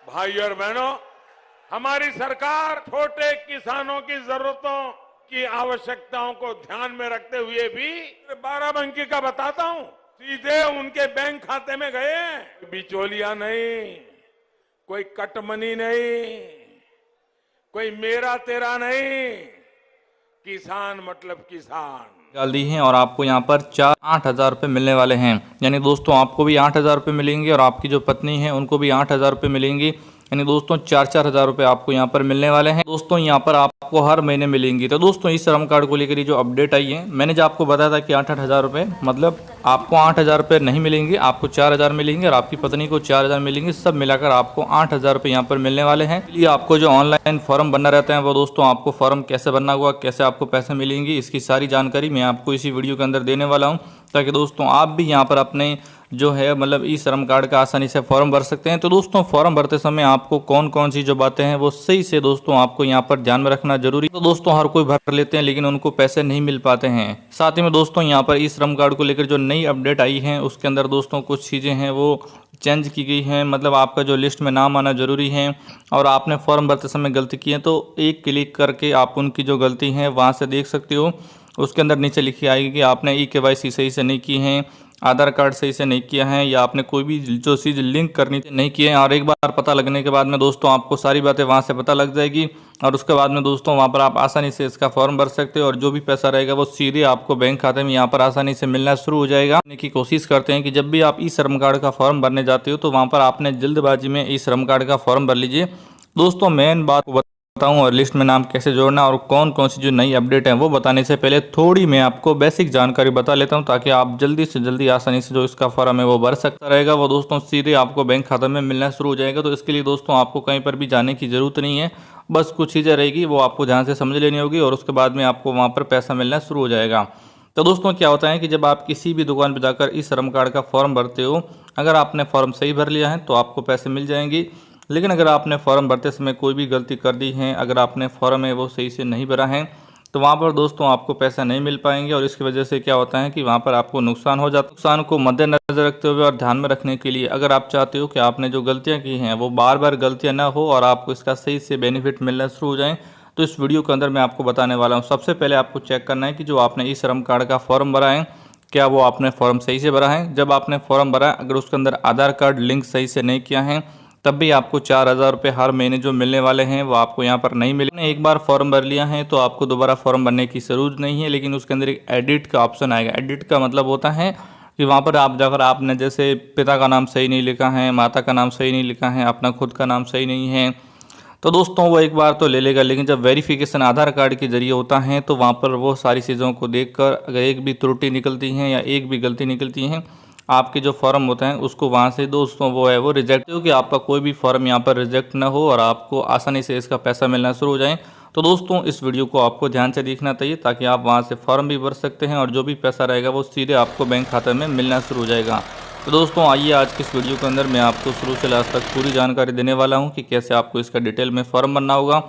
भाई और बहनों, हमारी सरकार छोटे किसानों की जरूरतों की आवश्यकताओं को ध्यान में रखते हुए भी 12 का बताता हूं, सीधे उनके बैंक खाते में गए। बिचौलिया नहीं, कोई कटमनी नहीं, कोई मेरा तेरा नहीं, किसान मतलब किसान। निकाल दी हैं और आपको यहाँ पर 8,000 रुपये मिलने वाले हैं। यानी दोस्तों आपको भी 8,000 रुपये मिलेंगे और आपकी जो पत्नी है उनको भी 8,000 रुपये मिलेंगी। यानी दोस्तों 4-4 हज़ार रुपये आपको यहाँ पर मिलने वाले हैं। दोस्तों यहाँ पर आपको हर महीने मिलेंगी। तो दोस्तों इस श्रम कार्ड को लेकर जो अपडेट आई है, मैंने जो आपको बताया था कि 8-8 हज़ार रुपये, मतलब आपको 8,000 रुपये नहीं मिलेंगे, आपको 4,000 मिलेंगे और आपकी पत्नी को 4,000 मिलेंगे। सब मिलाकर आपको 8,000 रुपये यहाँ पर मिलने वाले हैं। इसलिए आपको जो ऑनलाइन फॉर्म बनना रहता है वो दोस्तों आपको फॉर्म कैसे बनना होगा, कैसे आपको पैसे मिलेंगे, इसकी सारी जानकारी मैं आपको इसी वीडियो के अंदर देने वाला हूँ, ताकि दोस्तों आप भी यहाँ पर अपने जो है मतलब ई श्रम कार्ड का आसानी से फॉर्म भर सकते हैं। तो दोस्तों फॉर्म भरते समय आपको कौन कौन सी जो बातें हैं वो सही से दोस्तों आपको यहाँ पर ध्यान में रखना जरूरी। तो दोस्तों हर कोई भर लेते हैं लेकिन उनको पैसे नहीं मिल पाते हैं। साथ ही में दोस्तों यहाँ पर ई श्रम कार्ड को लेकर जो नई अपडेट आई है उसके अंदर दोस्तों कुछ चीज़ें हैं वो चेंज की गई हैं। मतलब आपका जो लिस्ट में नाम आना जरूरी है और आपने फॉर्म भरते समय गलती की है तो एक क्लिक करके आप उनकी जो गलती है वहाँ से देख सकते हो। उसके अंदर नीचे लिखी आएगी कि आपने ई-KYC सही से नहीं की है, आधार कार्ड सही से नहीं किया है, या आपने कोई भी जो चीज़ लिंक करनी थी नहीं किए हैं। और एक बार पता लगने के बाद में दोस्तों आपको सारी बातें वहाँ से पता लग जाएगी और उसके बाद में दोस्तों वहाँ पर आप आसानी से इसका फॉर्म भर सकते हो और जो भी पैसा रहेगा वो सीधे आपको बैंक खाते में यहाँ पर आसानी से मिलना शुरू हो जाएगा। की कोशिश करते हैं कि जब भी आप ई श्रम कार्ड का फॉर्म भरने जाते हो तो वहाँ पर आपने जल्दबाजी में ई श्रम कार्ड का फॉर्म भर लीजिए। दोस्तों मेन बात बताऊं और लिस्ट में नाम कैसे जोड़ना और कौन कौन सी जो नई अपडेट है वो बताने से पहले थोड़ी मैं आपको बेसिक जानकारी बता लेता हूं, ताकि आप जल्दी से जल्दी आसानी से जो इसका फॉर्म है वो भर सकता रहेगा। वो दोस्तों सीधे आपको बैंक खाते में मिलना शुरू हो जाएगा। तो इसके लिए दोस्तों आपको कहीं पर भी जाने की ज़रूरत नहीं है, बस कुछ चीज़ें रहेगी वो आपको ध्यान से समझ लेनी होगी और उसके बाद में आपको वहाँ पर पैसा मिलना शुरू हो जाएगा। तो दोस्तों क्या होता है कि जब आप किसी भी दुकान पर जाकर इस श्रम कार्ड का फॉर्म भरते हो, अगर आपने फॉर्म सही भर लिया है तो आपको पैसे मिल जाएंगे। लेकिन अगर आपने फॉर्म भरते समय कोई भी गलती कर दी है, अगर आपने फॉर्म है वो सही से नहीं भरा है, तो वहाँ पर दोस्तों आपको पैसा नहीं मिल पाएंगे और इसकी वजह से क्या होता है कि वहाँ पर आपको नुकसान हो जाता है। नुकसान को मद्देनजर रखते हुए और ध्यान में रखने के लिए अगर आप चाहते हो कि आपने जो गलतियाँ की हैं वो बार बार गलतियाँ ना हो और आपको इसका सही से बेनिफिट मिलना शुरू हो जाए, तो इस वीडियो के अंदर मैं आपको बताने वाला हूँ। सबसे पहले आपको चेक करना है कि जो आपने ई श्रम कार्ड का फॉर्म भरा है क्या वो आपने फॉर्म सही से भरा है। जब आपने फॉर्म भरा अगर उसके अंदर आधार कार्ड लिंक सही से नहीं किया है तब भी आपको 4,000 रुपये हर महीने जो मिलने वाले हैं वो आपको यहाँ पर नहीं मिले। एक बार फॉर्म भर लिया है तो आपको दोबारा फॉर्म भरने की ज़रूरत नहीं है, लेकिन उसके अंदर एक एडिट का ऑप्शन आएगा। एडिट का मतलब होता है कि वहाँ पर आप जाकर आपने जैसे पिता का नाम सही नहीं लिखा है, माता का नाम सही नहीं लिखा है, अपना खुद का नाम सही नहीं है, तो दोस्तों वो एक बार तो ले लेगा, लेकिन जब वेरिफिकेशन आधार कार्ड के जरिए होता है तो वहाँ पर वो सारी चीज़ों को देखकर अगर एक भी त्रुटि निकलती है या एक भी गलती निकलती है, आपके जो फॉर्म होता है उसको वहाँ से दोस्तों वो है वो रिजेक्ट हो कि आपका कोई भी फॉर्म यहाँ पर रिजेक्ट ना हो और आपको आसानी से इसका पैसा मिलना शुरू हो जाए। तो दोस्तों इस वीडियो को आपको ध्यान से देखना चाहिए ताकि आप वहाँ से फॉर्म भी भर सकते हैं और जो भी पैसा रहेगा वो सीधे आपको बैंक खाते में मिलना शुरू हो जाएगा। तो दोस्तों आइए आज की इस वीडियो के अंदर मैं आपको शुरू से लास्ट तक पूरी जानकारी देने वाला हूँ कि कैसे आपको इसका डिटेल में फॉर्म भरना होगा।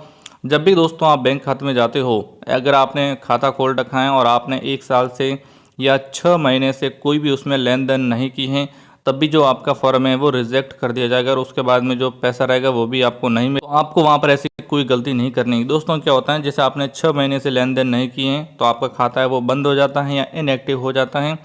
जब भी दोस्तों आप बैंक खाते में जाते हो, अगर आपने खाता खोल रखा है और आपने 1 साल से या 6 महीने से कोई भी उसमें लेन देन नहीं की है, तब भी जो आपका फॉर्म है वो रिजेक्ट कर दिया जाएगा और उसके बाद में जो पैसा रहेगा वो भी आपको नहीं मिलेगा। तो आपको वहाँ पर ऐसी कोई गलती नहीं करनी है। दोस्तों क्या होता है जैसे आपने 6 महीने से लेन देन नहीं किए हैं तो आपका खाता है वो बंद हो जाता है या इनएक्टिव हो जाता है।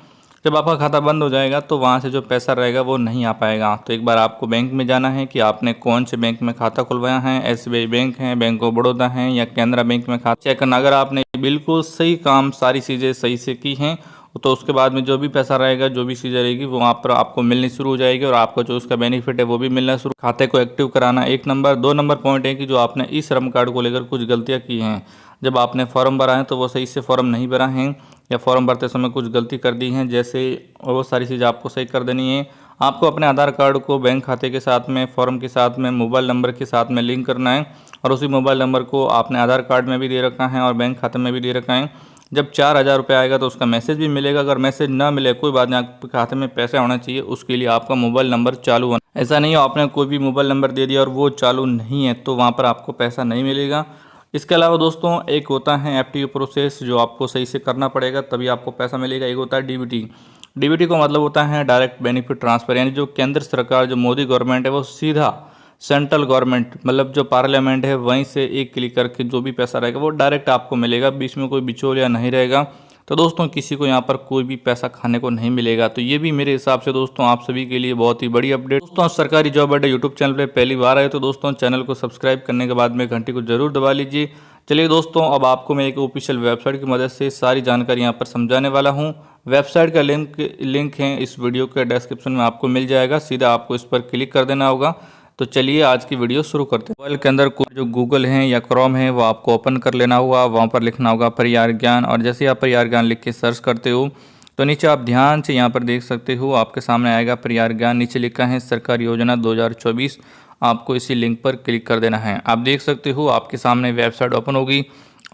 जब आपका खाता बंद हो जाएगा तो वहाँ से जो पैसा रहेगा वो नहीं आ पाएगा। तो एक बार आपको बैंक में जाना है कि आपने कौन से बैंक में खाता खुलवाया है, SBI बैंक है, बैंक ऑफ बड़ौदा है या कैनरा बैंक में खाता चेक करना। अगर आपने बिल्कुल सही काम सारी चीज़ें सही से की हैं तो उसके बाद में जो भी पैसा रहेगा, जो भी चीज़ें रहेगी वो वहाँ पर आपको मिलनी शुरू हो जाएगी और आपको जो उसका बेनिफिट है वो भी मिलना शुरू। खाते को एक्टिव कराना 1 नंबर। 2 नंबर पॉइंट है कि जो आपने ई श्रम कार्ड को लेकर कुछ गलतियाँ की हैं, जब आपने फॉर्म भरा है तो वो सही से फॉर्म नहीं भरा है या फॉर्म भरते समय कुछ गलती कर दी है, जैसे वो सारी चीज़ आपको सही कर देनी है। आपको अपने आधार कार्ड को बैंक खाते के साथ में, फॉर्म के साथ में, मोबाइल नंबर के साथ में लिंक करना है और उसी मोबाइल नंबर को आपने आधार कार्ड में भी दे रखा है और बैंक खाते में भी दे रखा है। जब 4,000 रुपये आएगा तो उसका मैसेज भी मिलेगा। अगर मैसेज ना मिले कोई बात नहीं, आपके खाते में पैसे होना चाहिए, उसके लिए आपका मोबाइल नंबर चालू होना। ऐसा नहीं हो आपने कोई भी मोबाइल नंबर दे दिया और वो चालू नहीं है तो वहाँ पर आपको पैसा नहीं मिलेगा। इसके अलावा दोस्तों एक होता है FTO प्रोसेस जो आपको सही से करना पड़ेगा तभी आपको पैसा मिलेगा। एक होता है DBT को मतलब होता है डायरेक्ट बेनिफिट ट्रांसफ़र, यानी जो केंद्र सरकार जो मोदी गवर्नमेंट है वो सीधा सेंट्रल गवर्नमेंट मतलब जो पार्लियामेंट है वहीं से एक क्लिक करके जो भी पैसा रहेगा वो डायरेक्ट आपको मिलेगा, बीच में कोई बिचौलिया नहीं रहेगा। तो दोस्तों किसी को यहाँ पर कोई भी पैसा खाने को नहीं मिलेगा। तो ये भी मेरे हिसाब से दोस्तों आप सभी के लिए बहुत ही बड़ी अपडेट। दोस्तों सरकारी जॉब अड्डा यूट्यूब चैनल पर पहली बार आए तो दोस्तों चैनल को सब्सक्राइब करने के बाद में घंटी को जरूर दबा लीजिए। चलिए दोस्तों अब आपको मैं एक ऑफिशियल वेबसाइट की मदद से सारी जानकारी यहाँ पर समझाने वाला हूँ। वेबसाइट का लिंक है इस वीडियो के डिस्क्रिप्शन में आपको मिल जाएगा, सीधा आपको इस पर क्लिक कर देना होगा। तो चलिए आज की वीडियो शुरू करते हैं। मोबाइल के अंदर जो गूगल है या क्रोम है वो आपको ओपन कर लेना होगा, वहाँ पर लिखना होगा परिवार ज्ञान, और जैसे आप परिवार ज्ञान लिख के सर्च करते हो तो नीचे आप ध्यान से यहाँ पर देख सकते हो आपके सामने आएगा परिवार ज्ञान, नीचे लिखा है सरकारी योजना 2024। आपको इसी लिंक पर क्लिक कर देना है। आप देख सकते हो आपके सामने वेबसाइट ओपन होगी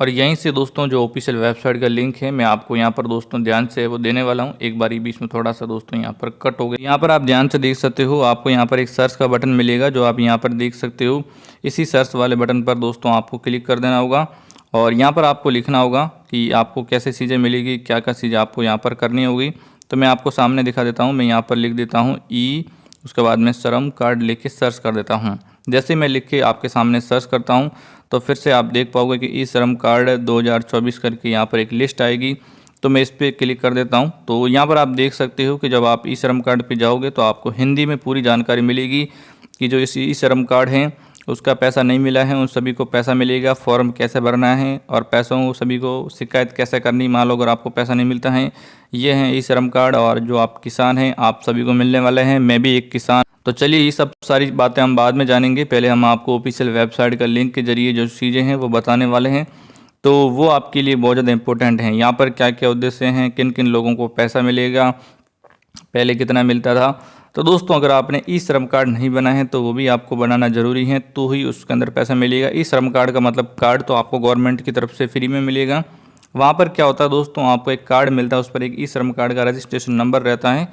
और यहीं से दोस्तों जो ऑफिशियल वेबसाइट का लिंक है मैं आपको यहाँ पर दोस्तों ध्यान से वो देने वाला हूँ। एक बारी बीच में थोड़ा सा दोस्तों यहाँ पर कट हो गया। यहाँ पर आप ध्यान से देख सकते हो आपको यहाँ पर एक सर्च का बटन मिलेगा जो आप यहाँ पर देख सकते हो। इसी सर्च वाले बटन पर दोस्तों आपको क्लिक कर देना होगा और यहाँ पर आपको लिखना होगा कि आपको कैसे चीज़ें मिलेगी, क्या क्या चीज़ें आपको यहाँ पर करनी होगी। तो मैं आपको सामने दिखा देता हूँ। मैं यहाँ पर लिख देता हूँ उसके बाद में श्रम कार्ड लिख के सर्च कर देता हूँ। जैसे मैं लिख के आपके सामने सर्च करता हूँ तो फिर से आप देख पाओगे कि ई श्रम कार्ड 2024 करके यहाँ पर एक लिस्ट आएगी। तो मैं इस पर क्लिक कर देता हूँ। तो यहाँ पर आप देख सकते हो कि जब आप ई श्रम कार्ड पे जाओगे तो आपको हिंदी में पूरी जानकारी मिलेगी कि जो इस ई श्रम कार्ड है उसका पैसा नहीं मिला है उन सभी को पैसा मिलेगा, फॉर्म कैसे भरना है और पैसों सभी को शिकायत कैसे करनी, मान लो अगर आपको पैसा नहीं मिलता है। ये हैं ई श्रम कार्ड और जो आप किसान हैं आप सभी को मिलने वाले हैं, मैं भी एक किसान। तो चलिए ये सब सारी बातें हम बाद में जानेंगे, पहले हम आपको ऑफिशियल वेबसाइट का लिंक के जरिए जो चीज़ें हैं वो बताने वाले हैं। तो वो आपके लिए बहुत ज़्यादा इंपॉर्टेंट हैं। यहाँ पर क्या क्या उद्देश्य हैं, किन किन लोगों को पैसा मिलेगा, पहले कितना मिलता था। तो दोस्तों अगर आपने ई श्रम कार्ड नहीं बना है तो वो भी आपको बनाना ज़रूरी है, तो ही उसके अंदर पैसा मिलेगा। ई श्रम कार्ड का मतलब कार्ड तो आपको गवर्नमेंट की तरफ से फ्री में मिलेगा। वहाँ पर क्या होता है दोस्तों, आपको एक कार्ड मिलता है, उस पर एक ई श्रम कार्ड का रजिस्ट्रेशन नंबर रहता है।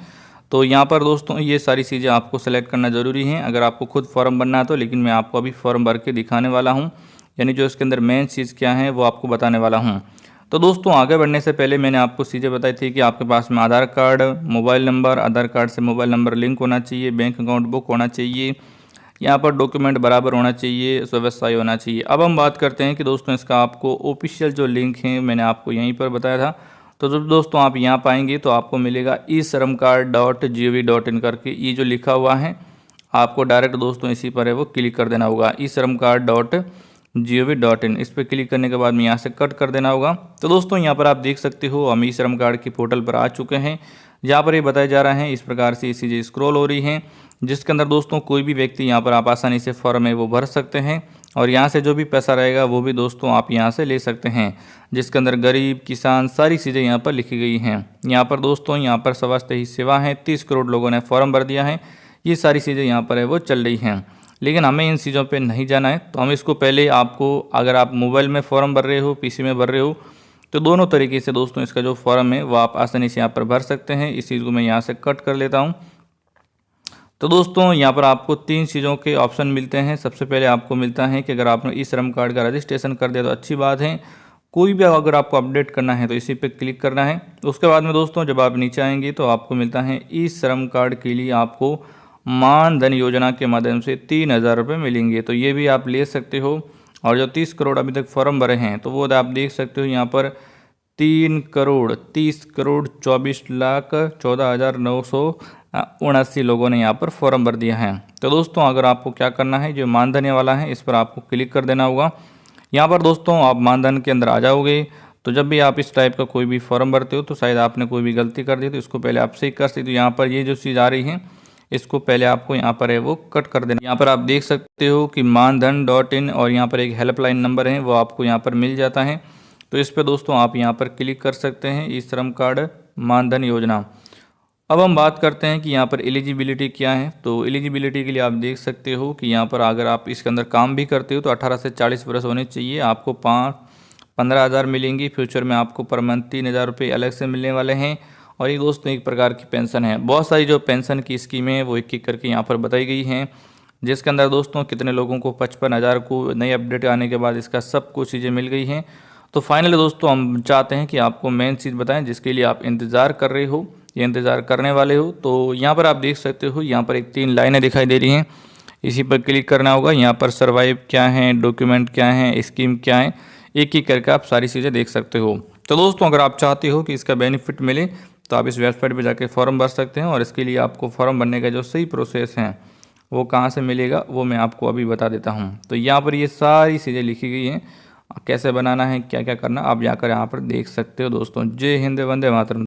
तो यहाँ पर दोस्तों ये सारी चीज़ें आपको सेलेक्ट करना ज़रूरी है अगर आपको खुद फॉर्म भरना है तो। लेकिन मैं आपको अभी फॉर्म भर के दिखाने वाला हूँ, यानी जो इसके अंदर मेन चीज़ क्या है वो आपको बताने वाला हूँ। तो दोस्तों आगे बढ़ने से पहले मैंने आपको चीज़ें बताई थी कि आपके पास में आधार कार्ड, मोबाइल नंबर, आधार कार्ड से मोबाइल नंबर लिंक होना चाहिए, बैंक अकाउंट बुक होना चाहिए, यहाँ पर डॉक्यूमेंट बराबर होना चाहिए, व्यवसाय होना चाहिए। अब हम बात करते हैं कि दोस्तों इसका आपको ऑफिशियल जो लिंक है मैंने आपको यहीं पर बताया था। तो जब दोस्तों आप यहाँ पाएंगे तो आपको मिलेगा eShramCard.gov.in करके, ये जो लिखा हुआ है आपको डायरेक्ट दोस्तों इसी पर है वो क्लिक कर देना होगा, eShramCard.gov.in। इस पर क्लिक करने के बाद में यहाँ से कट कर देना होगा। तो दोस्तों यहाँ पर आप देख सकते हो हम ई श्रम कार्ड की पोर्टल पर आ चुके हैं, जहाँ पर ये बताया जा रहा है इस प्रकार से ये चीज़ें स्क्रॉल हो रही हैं, जिसके अंदर दोस्तों कोई भी व्यक्ति यहाँ पर आप आसानी से फॉर्म है वो भर सकते हैं और यहाँ से जो भी पैसा रहेगा वो भी दोस्तों आप यहाँ से ले सकते हैं, जिसके अंदर गरीब, किसान सारी चीज़ें यहाँ पर लिखी गई हैं। यहाँ पर दोस्तों यहाँ पर स्वास्थ्य ही सेवा है, 30 करोड़ लोगों ने फॉर्म भर दिया है, ये सारी चीज़ें यहाँ पर है वो चल रही हैं। लेकिन हमें इन चीज़ों पे नहीं जाना है, तो हम इसको पहले आपको, अगर आप मोबाइल में फॉर्म भर रहे हो, पीसी में भर रहे हो, तो दोनों तरीके से दोस्तों इसका जो फॉर्म है वो आप आसानी से यहाँ पर भर सकते हैं। इस चीज़ को मैं यहाँ से कट कर लेता हूँ। तो दोस्तों यहाँ पर आपको 3 चीज़ों के ऑप्शन मिलते हैं। सबसे पहले आपको मिलता है कि अगर आपने ई श्रम कार्ड का रजिस्ट्रेशन कर दिया तो अच्छी बात है, कोई भी अगर आपको अपडेट करना है तो इसी पे क्लिक करना है। उसके बाद में दोस्तों जब आप नीचे आएंगे तो आपको मिलता है ई श्रम कार्ड के लिए आपको मानधन योजना के माध्यम से 3000 रुपये मिलेंगे, तो ये भी आप ले सकते हो। और जो 30 करोड़ अभी तक फॉर्म भरे हैं तो वो आप देख सकते हो यहाँ पर 3,30,24,14,979 लोगों ने यहाँ पर फॉर्म भर दिया है। तो दोस्तों अगर आपको क्या करना है, जो मानधन वाला है इस पर आपको क्लिक कर देना होगा। यहाँ पर दोस्तों आप मानधन के अंदर आ जाओगे। तो जब भी आप इस टाइप का कोई भी फॉर्म भरते हो तो शायद आपने कोई भी गलती कर दी तो इसको पहले आप सही कर सकते हो। यहाँ पर ये जो चीज़ आ रही है इसको पहले आपको यहाँ पर है वो कट कर देना। यहाँ पर आप देख सकते हो कि मानधन.in और यहाँ पर एक हेल्पलाइन नंबर है वो आपको यहाँ पर मिल जाता है। तो इस पर दोस्तों आप यहाँ पर क्लिक कर सकते हैं, ई श्रम कार्ड मानधन योजना। अब हम बात करते हैं कि यहाँ पर एलिजिबिलिटी क्या है। तो एलिजिबिलिटी के लिए आप देख सकते हो कि यहाँ पर अगर आप इसके अंदर काम भी करते हो तो 18 से 40 वर्ष होने चाहिए। आपको 15,000 मिलेंगी। फ्यूचर में आपको पर मंथ 3,000 रुपये अलग से मिलने वाले हैं। और ये दोस्तों एक प्रकार की पेंशन है। बहुत सारी जो पेंशन की स्कीमें हैं वो एक करके यहाँ पर बताई गई हैं, जिसके अंदर दोस्तों कितने लोगों को 55,000 को नई अपडेट आने के बाद इसका सब कुछ चीज़ें मिल गई हैं। तो फाइनली दोस्तों हम चाहते हैं कि आपको मेन चीज़ बताएं जिसके लिए आप इंतज़ार कर रहे हो या इंतज़ार करने वाले हो। तो यहाँ पर आप देख सकते हो, यहाँ पर एक 3 लाइनें दिखाई दे रही हैं। इसी पर क्लिक करना होगा। यहाँ पर सर्वाइव क्या है, डॉक्यूमेंट क्या है, स्कीम क्या है, एक एक करके आप सारी चीज़ें देख सकते हो। तो दोस्तों अगर आप चाहते हो कि इसका बेनिफिट मिले तो आप इस वेबसाइट पर जाके फॉर्म भर सकते हैं, और इसके लिए आपको फॉर्म भरने का जो सही प्रोसेस है वो कहाँ से मिलेगा वो मैं आपको अभी बता देता हूँ। तो यहाँ पर ये सारी चीज़ें लिखी गई हैं, कैसे बनाना है, क्या क्या करना, आप जाकर यहाँ पर देख सकते हो। दोस्तों जय हिंद, वंदे मातरम।